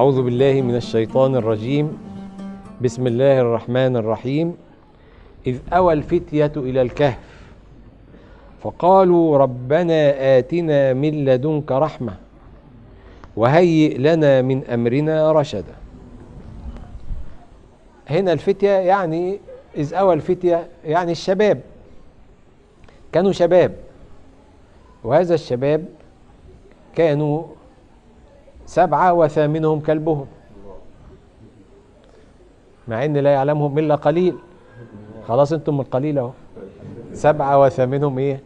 أعوذ بالله من الشيطان الرجيم. بسم الله الرحمن الرحيم. إذ أوى الفتية إلى الكهف فقالوا ربنا آتنا من لدنك رحمة وهيئ لنا من أمرنا رشدا. هنا الفتية يعني إذ أوى الفتية يعني الشباب، كانوا شباب، وهذا الشباب كانوا 7 وثامنهم كلبهم، مع ان لا يعلمهم الا قليل. خلاص انتم من القليل اهو. 7 وثامنهم ايه؟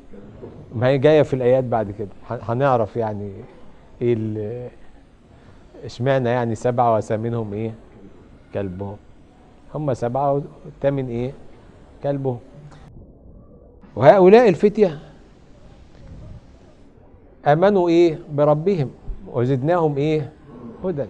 ما هي جايه في الايات بعد كده هنعرف يعني ايه اشمعنى يعني 7 وثامنهم ايه؟ كلبهم. هم 7 والثامن ايه؟ كلبهم. وهؤلاء الفتية امنوا ايه؟ بربهم وزدناهم ايه؟ هدى.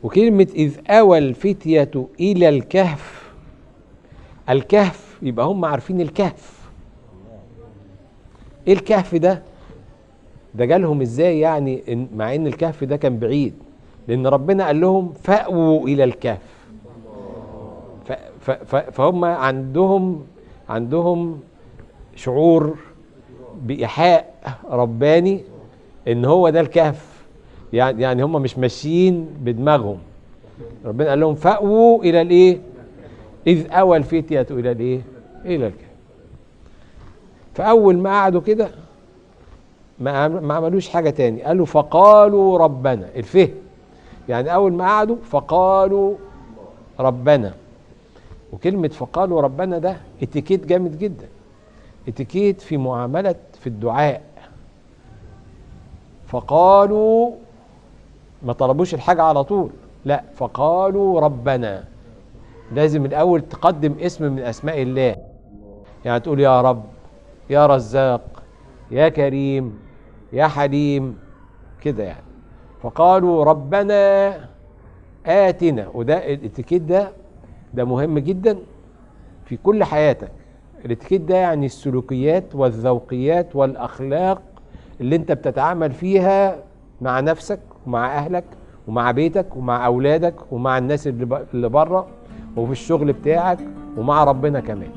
وكلمة إذ أوى الفتية إلى الكهف، الكهف يبقى هم عارفين الكهف. إيه الكهف ده؟ ده جالهم إزاي يعني مع إن الكهف ده كان بعيد؟ لأن ربنا قال لهم فأووا إلى الكهف. فهم عندهم شعور بإيحاء رباني إن هو ده الكهف. يعني هم مش ماشيين بدماغهم. ربنا قال لهم فأووا إلى الإيه؟ إذ أوى الفتية إلى الإيه؟ إلى الكهف. فأول ما قعدوا كده ما عملوش حاجة تاني، قالوا فقالوا ربنا. الفهم يعني أول ما قعدوا فقالوا ربنا. وكلمة فقالوا ربنا ده اتيكيت جامد جدا، اتيكيت في معاملة في الدعاء. فقالوا ما طلبوش الحاجة على طول، لا، فقالوا ربنا. لازم الأول تقدم اسم من أسماء الله، يعني تقول يا رب، يا رزاق، يا كريم، يا حليم، كده يعني. فقالوا ربنا آتنا. وده الاتيكيت ده مهم جدا في كل حياتك. الاتيكيت ده يعني السلوكيات والذوقيات والأخلاق اللي انت بتتعامل فيها مع نفسك ومع أهلك ومع بيتك ومع أولادك ومع الناس اللي بره وفي الشغل بتاعك ومع ربنا كمان.